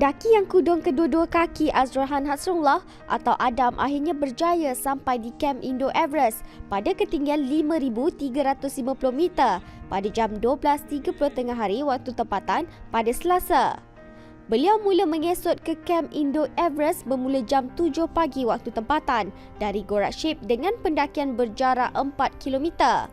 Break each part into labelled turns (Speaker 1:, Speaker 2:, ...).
Speaker 1: Pendaki yang kudung kedua-dua kaki Azrahan Hasrullah atau Adam akhirnya berjaya sampai di Camp Indo Everest pada ketinggian 5,350 meter pada jam 12.30 tengah hari waktu tempatan pada Selasa. Beliau mula mengesot ke Camp Indo Everest bermula jam 7 pagi waktu tempatan dari Gorak Ship dengan pendakian berjarak 4 kilometer.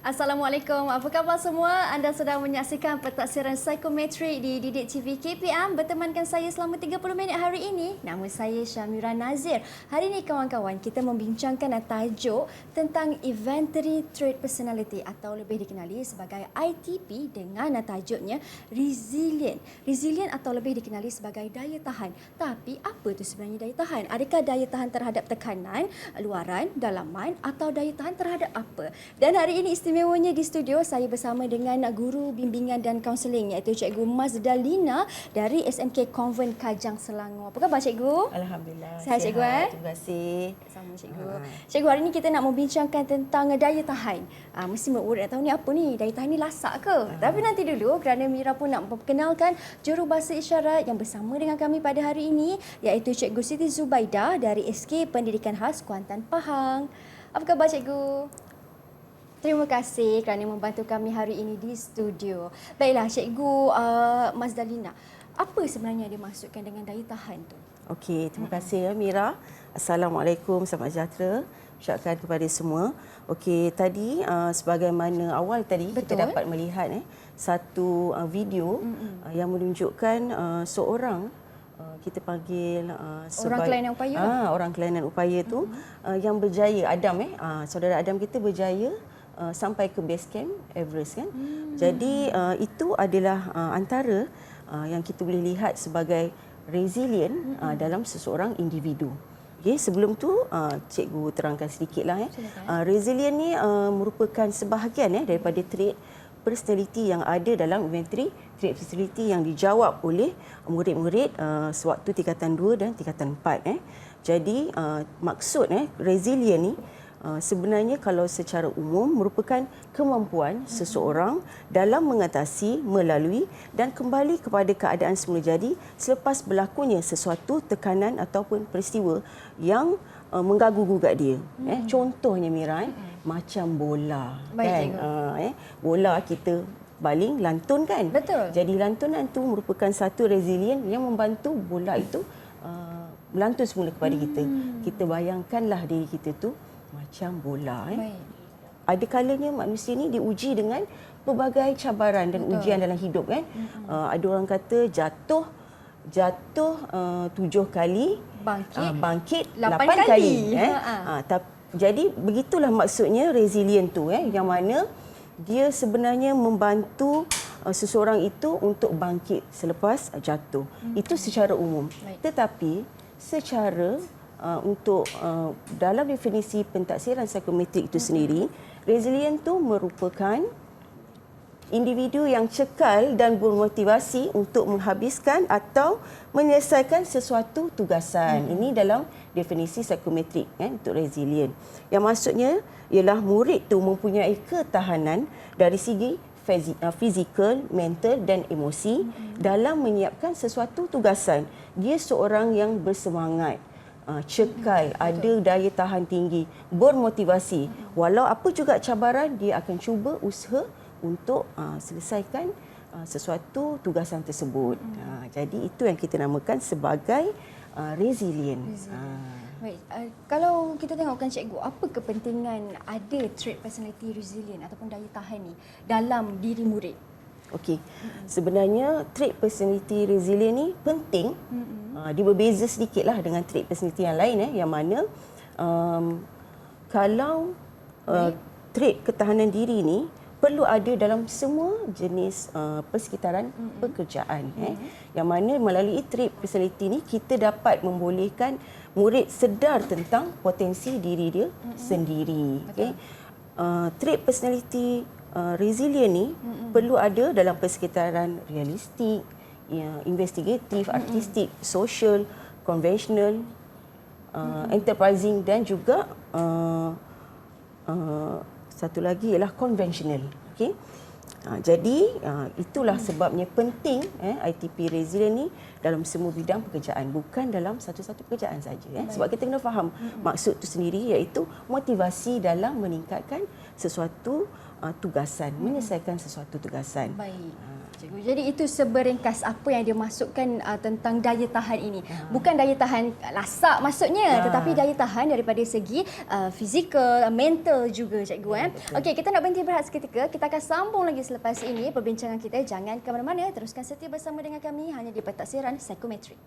Speaker 2: Assalamualaikum, apa khabar semua? Anda sedang menyaksikan pentaksiran psikometrik di Didik TV KPM. Bertemankan saya selama 30 minit hari ini. Nama saya Syamira Nazir. Hari ini kawan-kawan, kita membincangkan tajuk tentang Inventory Trait Personality atau lebih dikenali sebagai ITP dengan tajuknya Resilient. Resilient atau lebih dikenali sebagai daya tahan. Tapi apa itu sebenarnya daya tahan? Adakah daya tahan terhadap tekanan, luaran, dalaman atau daya tahan terhadap apa? Dan hari ini istimewanya di studio saya bersama dengan guru bimbingan dan kaunseling iaitu Cikgu Mazdalina dari SMK Convent Kajang Selangor. Apa khabar Cikgu?
Speaker 3: Alhamdulillah.
Speaker 2: Sihat Cikgu.
Speaker 3: Terima kasih.
Speaker 2: Sama Cikgu. Cikgu, hari ini kita nak membincangkan tentang daya tahan. Mesti murid nak tahu ni apa ni? Daya tahan ni lasak ke? Tapi nanti dulu kerana Mira pun nak memperkenalkan jurubahasa isyarat yang bersama dengan kami pada hari ini iaitu Cikgu Siti Zubaidah dari SK Pendidikan Khas Kuantan Pahang. Apa khabar Cikgu? Terima kasih kerana membantu kami hari ini di studio. Baiklah, Cikgu Mazdalina, apa sebenarnya dimaksudkan dengan daya tahan tu?
Speaker 3: Okey, terima kasih ya Mira. Assalamualaikum, selamat sejahtera. Ucapkan kepada semua. Okey, tadi sebagaimana awal tadi kita dapat melihat satu video yang menunjukkan seorang kita panggil
Speaker 2: orang kelainan upaya.
Speaker 3: Orang kelainan upaya tu yang berjaya, Adam saudara Adam kita berjaya sampai ke base camp Everest kan. Jadi itu adalah antara yang kita boleh lihat sebagai resilient dalam seseorang individu. Okay, sebelum tu cikgu terangkan sedikitlah resilient ni merupakan sebahagian daripada trait personality yang ada dalam inventory trait personality yang dijawab oleh murid-murid sewaktu tingkatan 2 dan tingkatan 4 Jadi maksud resilient ni sebenarnya kalau secara umum merupakan kemampuan seseorang dalam mengatasi, melalui dan kembali kepada keadaan semula jadi selepas berlakunya sesuatu tekanan ataupun peristiwa yang mengganggu-gugat dia. Contohnya Mira, macam bola.
Speaker 2: Baik,
Speaker 3: kan? Bola kita baling, lantun kan?
Speaker 2: Betul.
Speaker 3: Jadi lantunan itu merupakan satu resilient yang membantu bola itu melantun semula kepada kita. Kita bayangkanlah diri kita tu macam bola. Ada kalanya manusia ni diuji dengan pelbagai cabaran dan ujian dalam hidup kan. Ada orang kata jatuh 7 kali, bangkit 8 kali. Jadi begitulah maksudnya resilient tu yang mana dia sebenarnya membantu seseorang itu untuk bangkit selepas jatuh. Itu secara umum. Tetapi secara untuk dalam definisi pentaksiran psikometrik itu sendiri, resilient itu merupakan individu yang cekal dan bermotivasi untuk menghabiskan atau menyelesaikan sesuatu tugasan. Ini dalam definisi psikometrik untuk resilient. Yang maksudnya ialah murid tu mempunyai ketahanan dari segi fizikal, mental dan emosi dalam menyiapkan sesuatu tugasan. Dia seorang yang bersemangat, cekal, ada daya tahan tinggi, bermotivasi. Walau apa juga cabaran, dia akan cuba usaha untuk selesaikan sesuatu tugasan tersebut. Jadi itu yang kita namakan sebagai resilient.
Speaker 2: Baik, kalau kita tengokkan Cikgu, apa kepentingan ada trait personality resilient ataupun daya tahan ni dalam diri murid?
Speaker 3: Okey. Sebenarnya trait personality resilient ni penting. Dia berbeza sedikitlah dengan trait personality yang lain yang mana kalau trait ketahanan diri ni perlu ada dalam semua jenis persekitaran pekerjaan. Yang mana melalui trade personality ni kita dapat membolehkan murid sedar tentang potensi diri dia sendiri. Okay. Trade personality resilient ni perlu ada dalam persekitaran realistik, investigatif, artistik, social, konvensional, enterprising dan juga satu lagi ialah konvensional. Okey. Jadi itulah sebabnya penting ITP resilient ni dalam semua bidang pekerjaan, bukan dalam satu-satu pekerjaan saja. Sebab kita kena faham maksud itu sendiri, iaitu motivasi dalam meningkatkan sesuatu tugasan, menyelesaikan sesuatu tugasan.
Speaker 2: Baik. Cikgu, jadi itu seberingkas apa yang dia masukkan tentang daya tahan ini. Bukan daya tahan lasak maksudnya, tetapi daya tahan daripada segi fizikal, mental juga, cikgu. Okey, kita nak berhenti berehat seketika. Kita akan sambung lagi selepas ini perbincangan kita. Jangan ke mana-mana, teruskan setia bersama dengan kami hanya di Pentaksiran Psikometrik.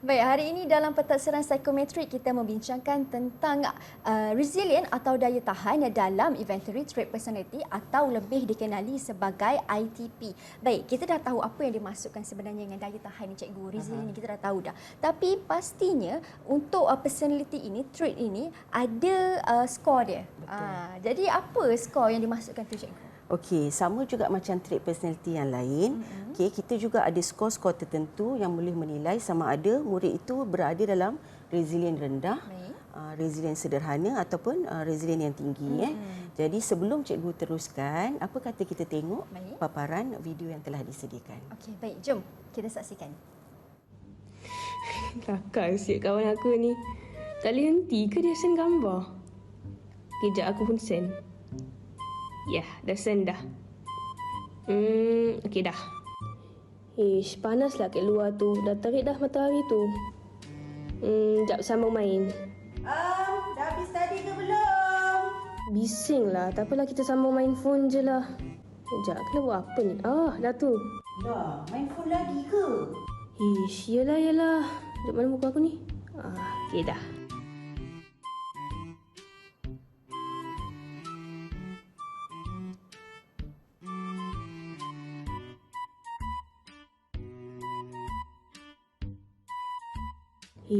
Speaker 2: Baik, hari ini dalam Pentaksiran Psikometrik kita membincangkan tentang resilient atau daya tahan dalam inventory trait personality atau lebih dikenali sebagai ITP. Baik, kita dah tahu apa yang dimasukkan sebenarnya dengan daya tahan ni, cikgu. Resilient ni kita dah tahu dah. Tapi pastinya untuk personality ini, trait ini ada skor dia. Jadi apa skor yang dimasukkan tu, cikgu?
Speaker 3: Okey, sama juga macam trait personality yang lain. Okey, kita juga ada skor-skor tertentu yang boleh menilai sama ada murid itu berada dalam resilient rendah, resilient sederhana ataupun resilient yang tinggi. Jadi sebelum cikgu teruskan, apa kata kita tengok paparan video yang telah disediakan.
Speaker 2: Okey, baik, jom kita saksikan.
Speaker 4: Kakak siap kawan aku ni. Tak boleh henti ke dia send gambar? Kejap aku pun send. Ya, dah send dah. Okey dah. Ish, panaslah kat luar tu. Dah terik dah matahari tu. Sekejap sambung main.
Speaker 3: Dah habis tadi ke belum?
Speaker 4: Bising lah. Tak apalah, kita sambung main phone je lah. Sekejap, kena buat apa ni? Dah tu.
Speaker 3: Dah, main phone lagi ke?
Speaker 4: Ish, yelah. Duduk mana muka aku ni? Okey dah.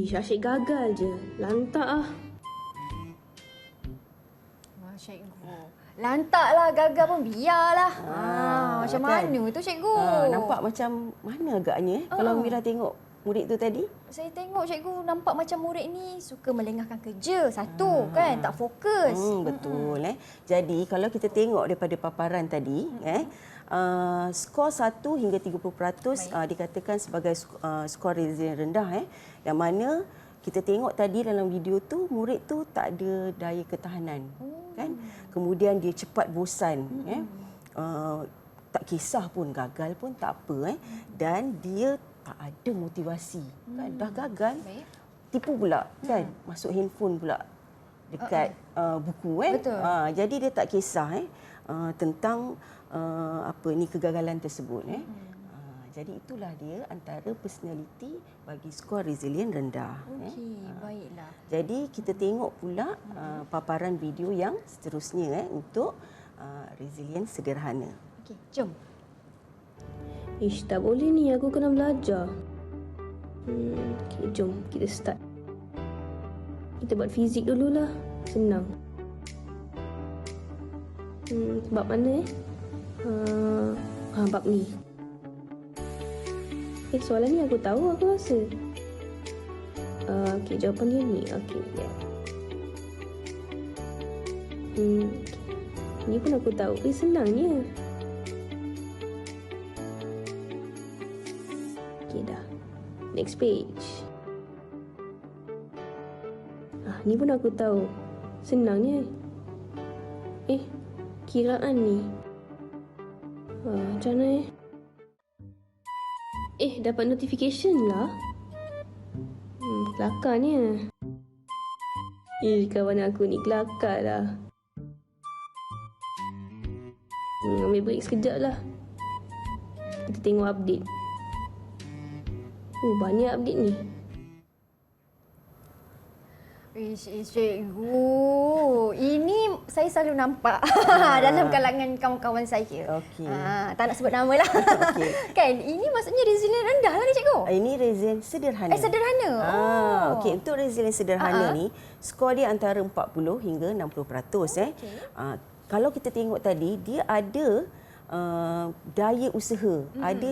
Speaker 4: Asyik gagal je. Lantak ah.
Speaker 2: Cikgu. Lantaklah, gagal pun biarlah. Macam
Speaker 3: kan?
Speaker 2: mana tu, cikgu?
Speaker 3: Nampak macam mana agaknya kalau Mira tengok murid tu tadi?
Speaker 2: Saya tengok cikgu nampak macam murid ni suka melengahkan kerja. Satu kan, tak fokus.
Speaker 3: Betul. Jadi kalau kita tengok daripada paparan tadi, skor 1 hingga 30% dikatakan sebagai skor resilient rendah. Yang mana kita tengok tadi dalam video tu, murid tu tak ada daya ketahanan. Kan? Kemudian dia cepat bosan. Tak kisah pun, gagal pun tak apa. Dan dia tak ada motivasi. Kan? Dah gagal, tipu pula. Kan? Masuk handphone pula dekat buku.
Speaker 2: Betul.
Speaker 3: Jadi dia tak kisah tentang kegagalan tersebut. Jadi itulah dia antara personality bagi skor resilient rendah.
Speaker 2: Okey, baiklah.
Speaker 3: Jadi kita tengok pula paparan video yang seterusnya untuk resilient sederhana.
Speaker 2: Okey, jom.
Speaker 4: Ish, tak boleh ni. Aku kena belajar. Okay, jom kita start. Kita buat fizik dululah. Senang. Bab mana bab ni. Soalan ni aku tahu, aku rasa. Okey, jawapan dia ni. Okey, ya. Ni pun aku tahu. Senangnya. Okey dah. Next page. Ni pun aku tahu. Senangnya. Kiraan ni. Macam mana dapat notification lah. Kelakarnya. Kawan aku ni kelakar lah. Ambil break sekejap lah. Kita tengok update. Banyak update ni.
Speaker 2: Cikgu, ini saya selalu nampak dalam kalangan kawan-kawan saya.
Speaker 3: Okey.
Speaker 2: Tak nak sebut nama lah.
Speaker 3: Okey.
Speaker 2: Kan, ini maksudnya resilient rendah lah ni cikgu.
Speaker 3: Ini resilient sederhana.
Speaker 2: Sederhana.
Speaker 3: Okey, untuk resilient sederhana ni, skor dia antara 40 hingga 60%.
Speaker 2: Okey.
Speaker 3: Kalau kita tengok tadi, dia ada daya usaha, ada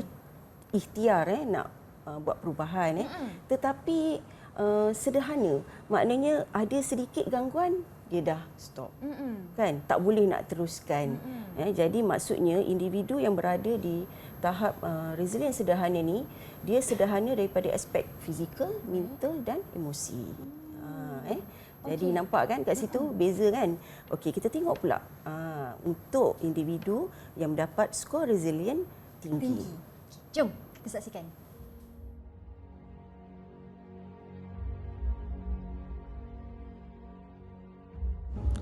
Speaker 3: ikhtiar nak buat perubahan. Tetapi sederhana, maknanya ada sedikit gangguan, dia dah stop. Kan? Tak boleh nak teruskan. Jadi maksudnya individu yang berada di tahap resilient sederhana ni, dia sederhana daripada aspek fizikal, mental dan emosi. Jadi nampak kan kat situ beza kan? Okey, kita tengok pula untuk individu yang mendapat skor resilient tinggi.
Speaker 2: Jom kita saksikan.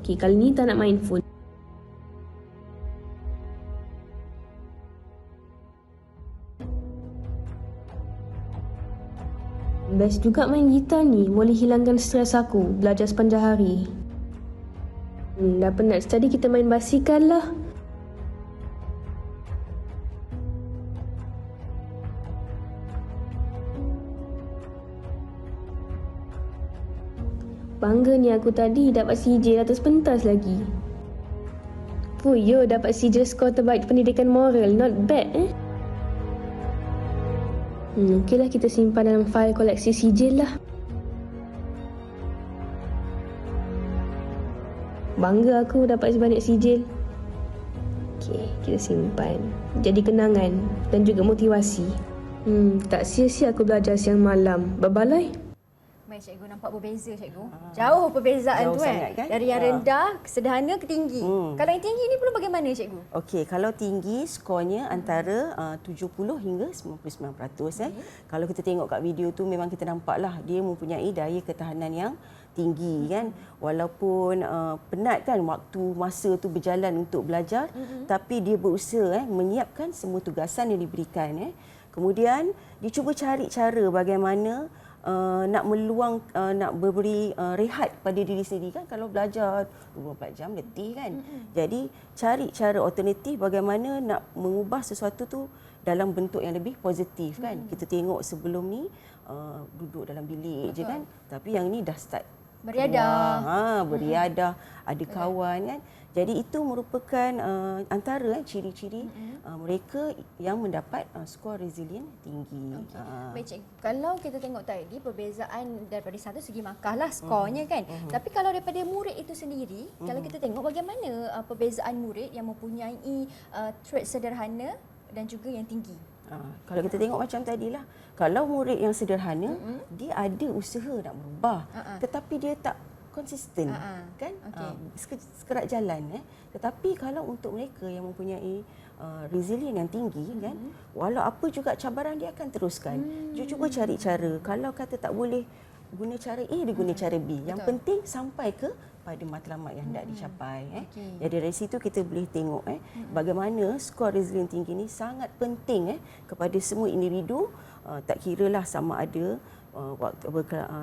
Speaker 4: Okay, kali ni tak nak main phone. Best juga main gitar ni, boleh hilangkan stres aku belajar sepanjang hari. Dah penat study, kita main basikal lah. Bangga ni aku tadi dapat CJ atas pentas lagi. Yo, dapat CJ skor terbaik pendidikan moral, not bad Okeylah, kita simpan dalam fail koleksi sijil lah. Bangga aku dapat sebanyak sijil. Okey, kita simpan. Jadi kenangan dan juga motivasi. Tak sia-sia aku belajar siang malam. Berbalai.
Speaker 2: Baik cikgu, nampak berbeza cikgu. Jauh perbezaan
Speaker 3: Jauh
Speaker 2: tu
Speaker 3: sangat, kan?
Speaker 2: Dari yang rendah, sederhana ke tinggi. Kalau yang tinggi ni perlu bagaimana cikgu?
Speaker 3: Okey, kalau tinggi skornya antara 70 hingga 99%. Kalau kita tengok kat video tu memang kita nampaklah dia mempunyai daya ketahanan yang tinggi kan. Walaupun penat kan waktu masa tu berjalan untuk belajar, tapi dia berusaha menyiapkan semua tugasan yang diberikan. Kemudian dia cuba cari cara bagaimana nak meluang, nak beri rehat pada diri sendiri kan. Kalau belajar 24 jam letih kan. Jadi cari cara alternatif bagaimana nak mengubah sesuatu tu dalam bentuk yang lebih positif kan. Kita tengok sebelum ni duduk dalam bilik je kan. Tapi yang ni dah start
Speaker 2: beriadah.
Speaker 3: Beriadah, ada kawan kan. Jadi itu merupakan antara ciri-ciri mereka yang mendapat skor resilient tinggi.
Speaker 2: Baik cikgu, kalau kita tengok tadi perbezaan daripada satu segi markah lah skornya kan. Tapi kalau daripada murid itu sendiri, kalau kita tengok bagaimana perbezaan murid yang mempunyai trait sederhana dan juga yang tinggi.
Speaker 3: Kalau kita tengok macam tadilah, kalau murid yang sederhana, dia ada usaha nak berubah, tetapi dia tak konsisten kan. Sekerat jalan tetapi kalau untuk mereka yang mempunyai resilient yang tinggi kan, walau apa juga cabaran dia akan teruskan. Dia cuba cari cara. Kalau kata tak boleh guna cara A, dia guna cara B. Yang penting sampai ke pada matlamat yang hendak dicapai. Jadi dari situ kita boleh tengok bagaimana skor resilient tinggi ni sangat penting kepada semua individu, tak kiralah sama ada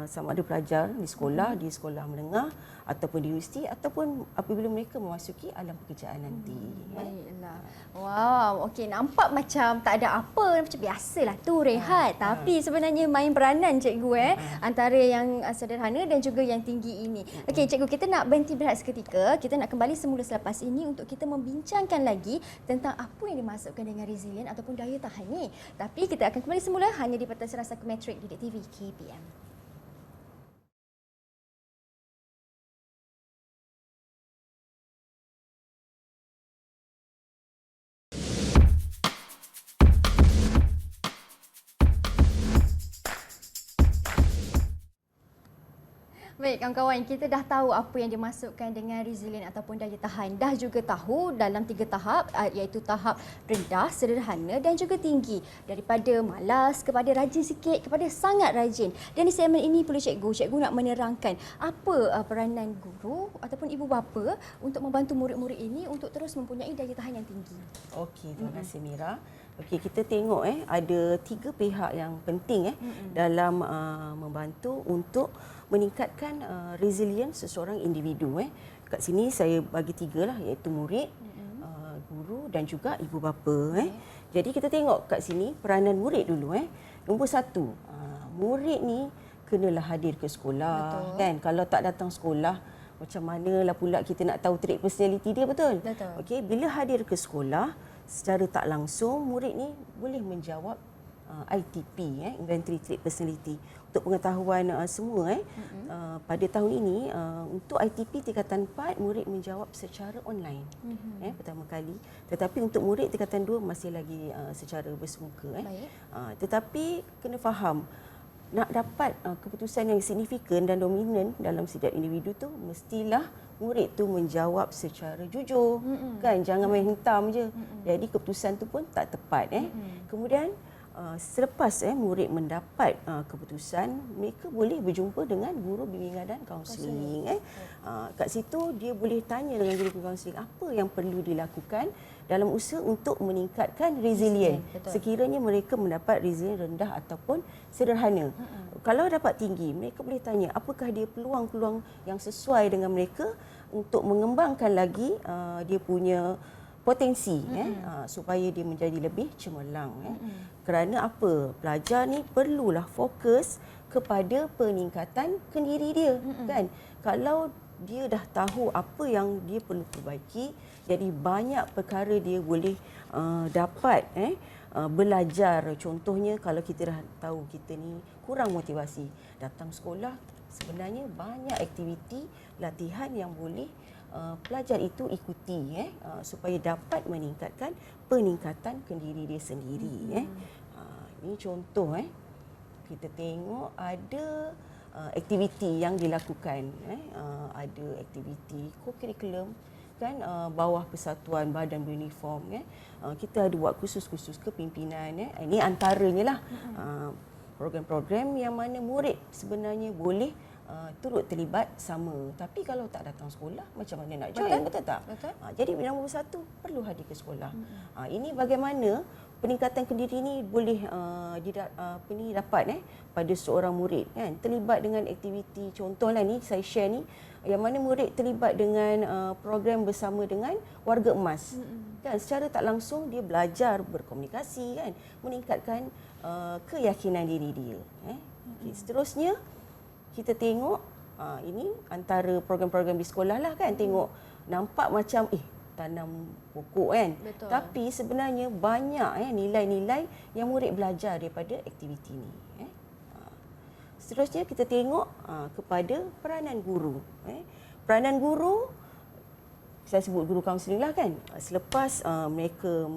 Speaker 3: sama ada pelajar di sekolah menengah ataupun di universiti ataupun apabila mereka memasuki alam pekerjaan nanti.
Speaker 2: Baiklah. Wow, okey, nampak macam tak ada apa, macam biasalah tu rehat. Tapi sebenarnya main peranan cikgu antara yang sederhana dan juga yang tinggi ini. Okey cikgu, kita nak berhenti berehat seketika. Kita nak kembali semula selepas ini untuk kita membincangkan lagi tentang apa yang dimaksudkan dengan resilient ataupun daya tahan ni. Tapi kita akan kembali semula hanya di Pentasiran Psikometrik Didik TV KPM. Baik, kawan-kawan, kita dah tahu apa yang dimasukkan dengan resilient ataupun daya tahan. Dah juga tahu dalam 3 tahap, iaitu tahap rendah, sederhana dan juga tinggi. Daripada malas kepada rajin sikit kepada sangat rajin. Dan di segmen ini perlu cikgu nak menerangkan apa peranan guru ataupun ibu bapa untuk membantu murid-murid ini untuk terus mempunyai daya tahan yang tinggi.
Speaker 3: Okey, terima kasih Mira. Okey, kita tengok ada 3 pihak yang penting dalam membantu untuk meningkatkan resilience seseorang individu. Kat sini saya bagi 3 lah, iaitu murid, guru dan juga ibu bapa. Jadi kita tengok kat sini peranan murid dulu. Nombor 1, murid ni kenalah hadir ke sekolah. Betul. Kan? Kalau tak datang sekolah, macam manalah pula kita nak tahu trait personality dia, betul?
Speaker 2: Betul.
Speaker 3: Okey, bila hadir ke sekolah, secara tak langsung murid ni boleh menjawab ITP, Inventory Trait Personality. Untuk pengetahuan semua, pada tahun ini untuk ITP tingkatan 4 murid menjawab secara online pertama kali. Tetapi untuk murid tingkatan 2 masih lagi secara bersemuka. Tetapi kena faham, nak dapat keputusan yang signifikan dan dominan dalam setiap individu tu mestilah murid tu menjawab secara jujur. Kan, jangan main hentam je. Jadi keputusan tu pun tak tepat. Kemudian selepas murid mendapat keputusan, mereka boleh berjumpa dengan guru bimbingan dan kaunseling. Kat situ dia boleh tanya dengan guru bimbingan kaunseling apa yang perlu dilakukan dalam usaha untuk meningkatkan resilient. Sekiranya mereka mendapat resilient rendah ataupun sederhana. Kalau dapat tinggi, mereka boleh tanya apakah dia peluang-peluang yang sesuai dengan mereka untuk mengembangkan lagi dia punya potensi supaya dia menjadi lebih cemerlang. Kerana apa? Pelajar ni perlulah fokus kepada peningkatan kendiri dia. Kan? Kalau dia dah tahu apa yang dia perlu perbaiki, jadi banyak perkara dia boleh dapat belajar. Contohnya kalau kita dah tahu kita ni kurang motivasi, datang sekolah sebenarnya banyak aktiviti latihan yang boleh pelajar itu ikuti supaya dapat meningkatkan peningkatan kendiri dia sendiri. Ini contoh kita tengok ada aktiviti yang dilakukan. Ada aktiviti co-curriculum kan, bawah persatuan badan beruniform. Kita ada buat kursus-kursus kepimpinan. Ini antaranya lah program-program yang mana murid sebenarnya boleh turut terlibat sama. Tapi kalau tak datang sekolah, macam mana nak join? Betul tak? Betul. Jadi nombor 1 perlu hadir ke sekolah. Ini bagaimana peningkatan kendiri ini boleh dapat pada seorang murid, kan? Terlibat dengan aktiviti, contohlah ni saya share ni, yang mana murid terlibat dengan program bersama dengan warga emas. Kan, secara tak langsung dia belajar berkomunikasi, kan, meningkatkan keyakinan diri dia. Okay, seterusnya kita tengok ini antara program-program di sekolah lah, kan. Tengok nampak macam tanam pokok, kan.
Speaker 2: Betul.
Speaker 3: Tapi sebenarnya banyak nilai-nilai yang murid belajar daripada aktiviti ni. Seterusnya kita tengok kepada peranan guru. Peranan guru, saya sebut guru kaunseling lah, kan. Selepas mereka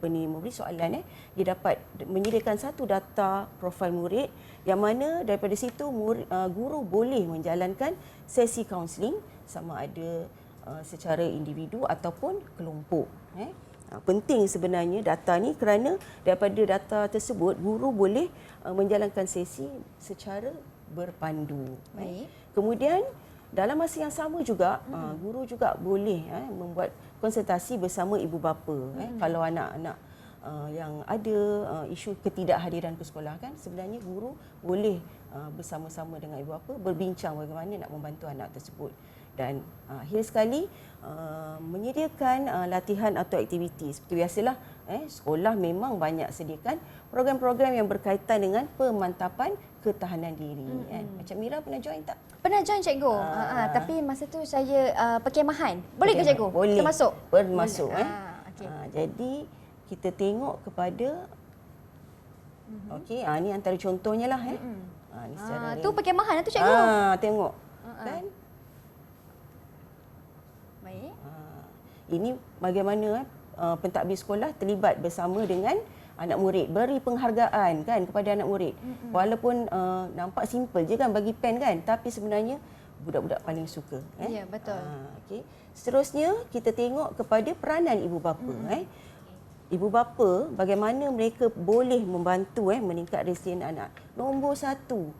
Speaker 3: memberi soalan, dia dapat menyediakan satu data profil murid yang mana daripada situ guru boleh menjalankan sesi kaunseling sama ada secara individu ataupun kelompok. Penting sebenarnya data ni kerana daripada data tersebut guru boleh menjalankan sesi secara berpandu. Kemudian dalam masa yang sama juga guru juga boleh membuat konsultasi bersama ibu bapa. Kalau anak-anak yang ada isu ketidakhadiran ke sekolah, kan, sebenarnya guru boleh bersama-sama dengan ibu bapa berbincang bagaimana nak membantu anak tersebut. Dan akhir sekali menyediakan latihan atau aktiviti. Seperti biasalah, sekolah memang banyak sediakan program-program yang berkaitan dengan pemantapan ketahanan diri. Macam Mira pernah join tak?
Speaker 2: Pernah join, cikgu. Tapi masa tu saya perkemahan. Boleh ke, cikgu?
Speaker 3: Boleh.
Speaker 2: Termasuk?
Speaker 3: Okay. Jadi kita tengok kepada okey, ni antara contohnya lah. Ni secara
Speaker 2: tu perkemahan tu, cikgu.
Speaker 3: Tengok. Kan?
Speaker 2: Baik.
Speaker 3: Ini bagaimana pentadbir sekolah terlibat bersama dengan anak murid, beri penghargaan kan kepada anak murid. Walaupun nampak simple je kan bagi pen kan, tapi sebenarnya budak-budak paling suka.
Speaker 2: Ya, betul.
Speaker 3: Okey. Seterusnya kita tengok kepada peranan ibu bapa. Ibu bapa bagaimana mereka boleh membantu meningkat resilien anak. Nombor satu,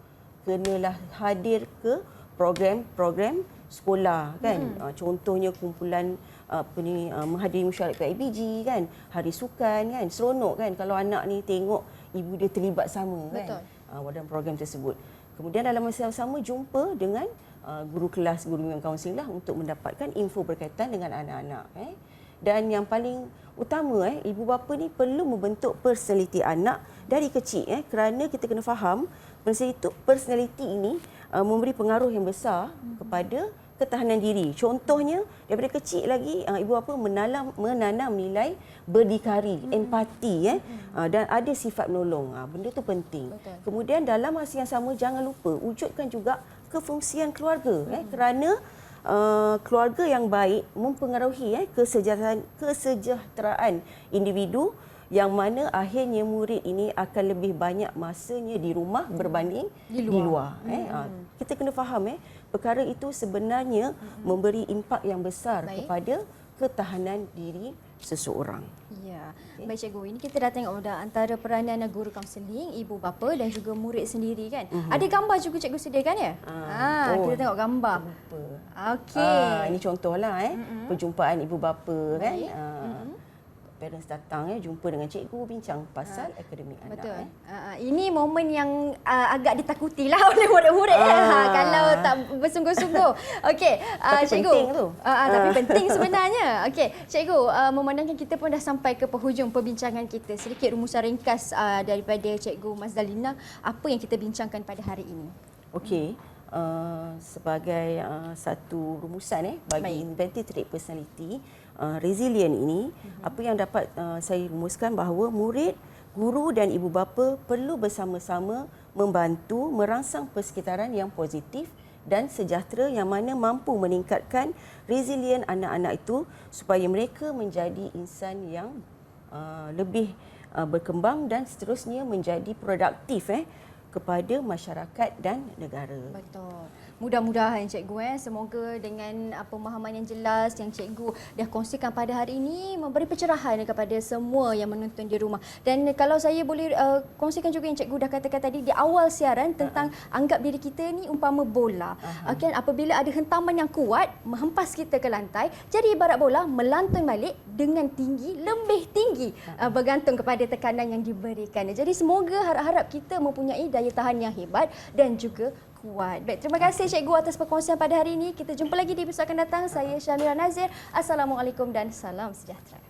Speaker 3: kenalah hadir ke program-program sekolah kan. Contohnya kumpulan menghadiri mesyuarat PIBG kan, hari sukan kan, seronok kan kalau anak ni tengok ibu dia terlibat sama kan. Dalam program tersebut. Kemudian dalam masa yang sama jumpa dengan guru kelas, guru bimbing kaunseling lah untuk mendapatkan info berkaitan dengan anak-anak. Dan yang paling utama ibu bapa ni perlu membentuk personaliti anak dari kecil kerana kita kena faham personaliti ini memberi pengaruh yang besar kepada ketahanan diri. Contohnya daripada kecil lagi ibu bapa menanam nilai berdikari, empati dan ada sifat menolong. Benda tu penting.
Speaker 2: Betul.
Speaker 3: Kemudian dalam masa yang sama jangan lupa wujudkan juga kefungsian keluarga kerana keluarga yang baik mempengaruhi kesejahteraan individu yang mana akhirnya murid ini akan lebih banyak masanya di rumah berbanding di luar. Kita kena faham perkara itu sebenarnya memberi impak yang besar kepada ketahanan diri seseorang.
Speaker 2: Ya, baik cikgu. Ini kita dah tengok dah antara peranan guru kaunseling, ibu bapa dan juga murid sendiri kan. Ada gambar juga cikgu sediakan ya? Kita tengok gambar. Okey.
Speaker 3: Ini contohlah perjumpaan ibu bapa kan. Parents datang jumpa dengan cikgu bincang pasal akademik anak.
Speaker 2: Betul. Ini momen yang agak ditakutilah oleh murid-murid kalau tak bersungguh-sungguh. Okey, cikgu.
Speaker 3: Penting tu.
Speaker 2: Tapi penting sebenarnya. Okey, cikgu, memandangkan kita pun dah sampai ke penghujung perbincangan kita. Sedikit rumusan ringkas daripada cikgu Mazdalina, apa yang kita bincangkan pada hari ini?
Speaker 3: Okey. Sebagai satu rumusan bagi inventive trait personality resilient ini, apa yang dapat saya rumuskan bahawa murid, guru dan ibu bapa perlu bersama-sama membantu merangsang persekitaran yang positif dan sejahtera yang mana mampu meningkatkan resilient anak-anak itu supaya mereka menjadi insan yang lebih berkembang dan seterusnya menjadi produktif kepada masyarakat dan negara.
Speaker 2: Betul. Mudah-mudahan cikgu semoga dengan pemahaman yang jelas yang cikgu dah kongsikan pada hari ini memberi pencerahan kepada semua yang menonton di rumah. Dan kalau saya boleh kongsikan juga yang cikgu dah katakan tadi di awal siaran tentang anggap diri kita ni umpama bola. Kan apabila ada hentaman yang kuat menghempas kita ke lantai, jadi ibarat bola melantun balik dengan tinggi, lebih tinggi bergantung kepada tekanan yang diberikan. Jadi semoga harap-harap kita mempunyai daya tahan yang hebat dan juga kuat. Baik, terima kasih cikgu atas perkongsian pada hari ini. Kita jumpa lagi di episod akan datang. Saya Syamira Nazir. Assalamualaikum dan salam sejahtera.